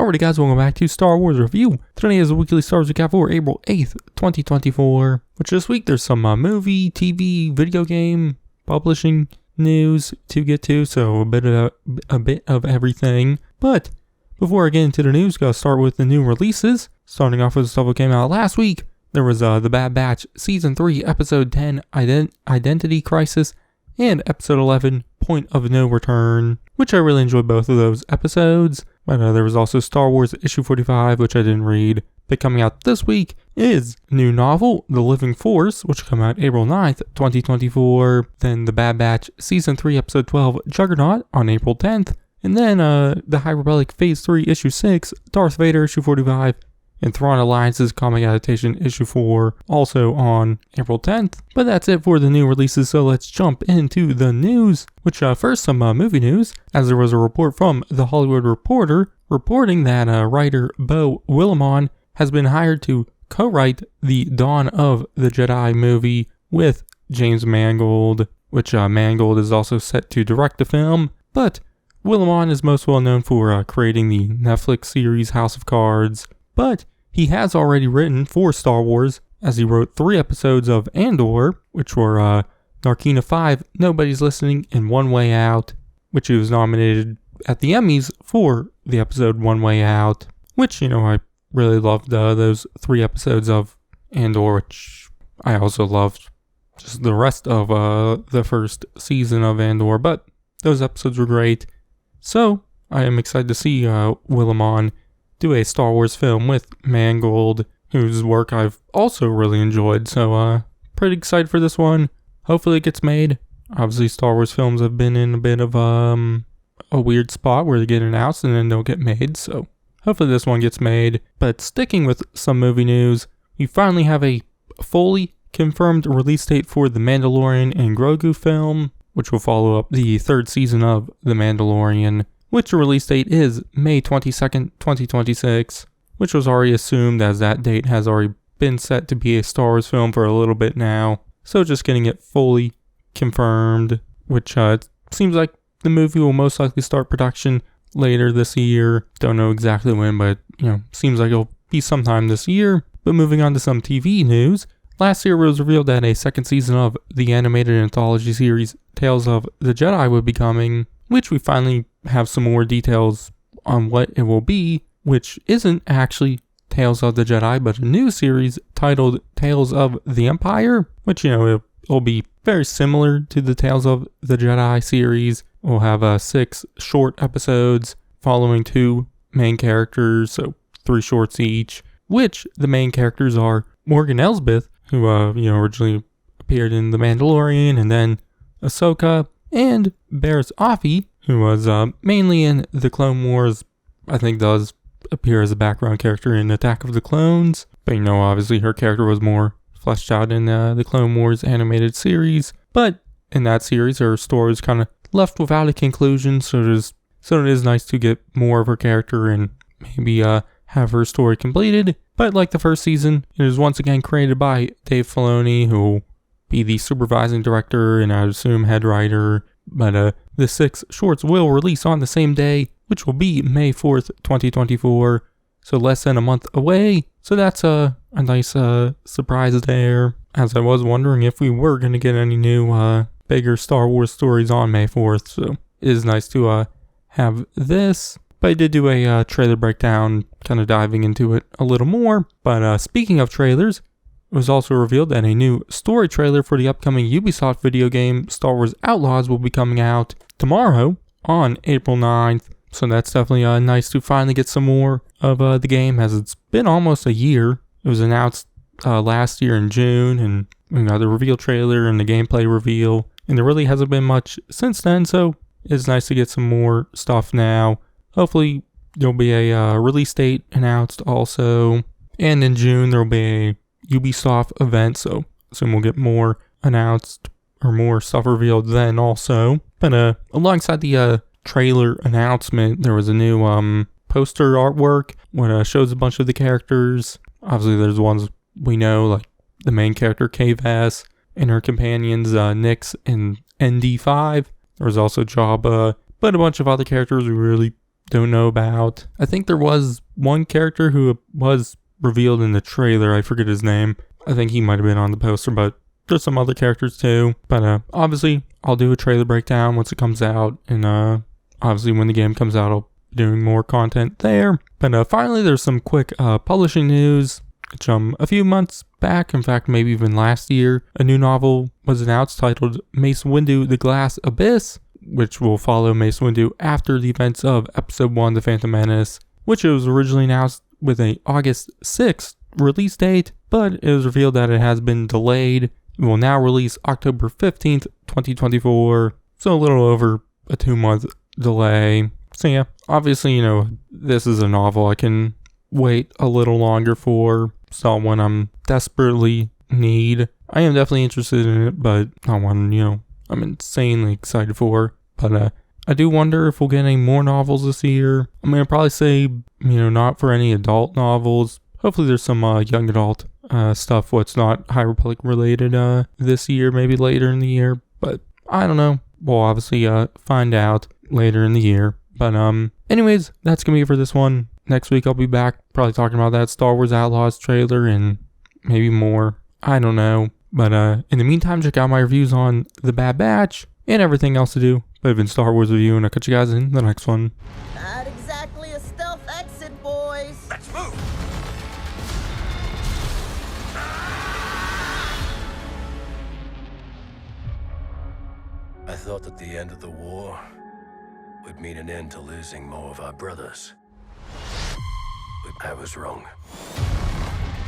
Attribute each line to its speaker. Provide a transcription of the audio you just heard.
Speaker 1: Alrighty guys, welcome back to Star Wars Review. Today is a weekly Star Wars recap for April 8th, 2024. Which this week there's some movie, TV, video game, publishing news to get to, so a bit of everything. But before I get into the news, gotta start with the new releases. Starting off with the stuff that came out last week. There was The Bad Batch Season 3, Episode 10, Identity Crisis, and Episode 11, Point of No Return, which I really enjoyed both of those episodes. But there was also Star Wars Issue 45, which I didn't read. But coming out this week is new novel, The Living Force, which will come out April 9th, 2024. Then The Bad Batch Season 3, Episode 12, Juggernaut on April 10th. And then The High Republic Phase 3, Issue 6, Darth Vader, Issue 45. And Thrawn Alliance's comic adaptation Issue 4, also on April 10th. But that's it for the new releases, so let's jump into the news. Which first, some movie news, as there was a report from The Hollywood Reporter reporting that writer Beau Willimon has been hired to co-write the Dawn of the Jedi movie with James Mangold, which Mangold is also set to direct the film. But Willimon is most well known for creating the Netflix series House of Cards, but he has already written for Star Wars, as he wrote 3 episodes of Andor, which were Narkina 5, Nobody's Listening, and One Way Out, which he was nominated at the Emmys for the episode One Way Out, which, I really loved those 3 episodes of Andor, which I also loved just the rest of the first season of Andor, but those episodes were great. So, I am excited to see Willimon do a Star Wars film with Mangold, whose work I've also really enjoyed, so pretty excited for this one. Hopefully it gets made. Obviously Star Wars films have been in a bit of a weird spot where they get announced and then don't get made, so hopefully this one gets made. But sticking with some movie news, we finally have a fully confirmed release date for the Mandalorian and Grogu film, which will follow up the 3rd season of The Mandalorian, which the release date is May 22nd, 2026, which was already assumed as that date has already been set to be a Star Wars film for a little bit now. So just getting it fully confirmed, which seems like the movie will most likely start production later this year. Don't know exactly when, but seems like it'll be sometime this year. But moving on to some TV news, last year it was revealed that a 2nd season of the animated anthology series Tales of the Jedi would be coming, which we finally have some more details on what it will be, which isn't actually Tales of the Jedi, but a new series titled Tales of the Empire, which, it'll be very similar to the Tales of the Jedi series. We'll have 6 short episodes following 2 main characters, so 3 shorts each, which the main characters are Morgan Elsbeth, who, originally appeared in The Mandalorian, and then Ahsoka, and Barriss Offee, who was mainly in the Clone Wars, I think does appear as a background character in Attack of the Clones, but obviously her character was more fleshed out in the Clone Wars animated series, but in that series her story was kind of left without a conclusion, so it is nice to get more of her character and maybe have her story completed. But like the first season, it is once again created by Dave Filoni, who will be the supervising director and I would assume head writer. But the 6 shorts will release on the same day, which will be May 4th, 2024, so less than a month away. So that's a nice surprise there, as I was wondering if we were going to get any new bigger Star Wars stories on May 4th, so it is nice to have this. But I did do a trailer breakdown, kind of diving into it a little more. But speaking of trailers, it was also revealed that a new story trailer for the upcoming Ubisoft video game Star Wars Outlaws will be coming out tomorrow on April 9th. So that's definitely nice to finally get some more of the game, as it's been almost a year. It was announced last year in June, and we got the reveal trailer and the gameplay reveal, and there really hasn't been much since then, so it's nice to get some more stuff now. Hopefully there'll be a release date announced also, and in June there'll be a Ubisoft event, so soon we'll get more announced or more stuff revealed then also. But alongside the trailer announcement, there was a new poster artwork what shows a bunch of the characters. Obviously there's ones we know, like the main character K-Vass and her companions Nyx and ND5. There was also Jabba, but a bunch of other characters we really don't know about. I think there was one character who was revealed in the trailer. I forget his name. I think he might have been on the poster, but there's some other characters too. But obviously, I'll do a trailer breakdown once it comes out. And obviously, when the game comes out, I'll be doing more content there. But finally, there's some quick publishing news. Which, a few months back, in fact, maybe even last year, a new novel was announced titled Mace Windu, The Glass Abyss, which will follow Mace Windu after the events of Episode 1, The Phantom Menace, which it was originally announced with a August 6th release date, but it was revealed that it has been delayed. It will now release October 15th, 2024, so a little over a 2-month delay. So yeah, obviously, this is a novel I can wait a little longer for. It's not one I'm desperately need. I am definitely interested in it, but not one, I'm insanely excited for. But I do wonder if we'll get any more novels this year. I'm going to probably say, not for any adult novels. Hopefully there's some young adult stuff what's not High Republic related this year, maybe later in the year. But I don't know. We'll obviously find out later in the year. But anyways, that's going to be it for this one. Next week I'll be back probably talking about that Star Wars Outlaws trailer and maybe more. I don't know. But in the meantime, check out my reviews on The Bad Batch and everything else to do. I've been Star Wars Review, and I'll catch you guys in the next one.
Speaker 2: Not exactly a stealth exit, boys.
Speaker 3: Let's move!
Speaker 4: I thought that the end of the war would mean an end to losing more of our brothers. But I was wrong.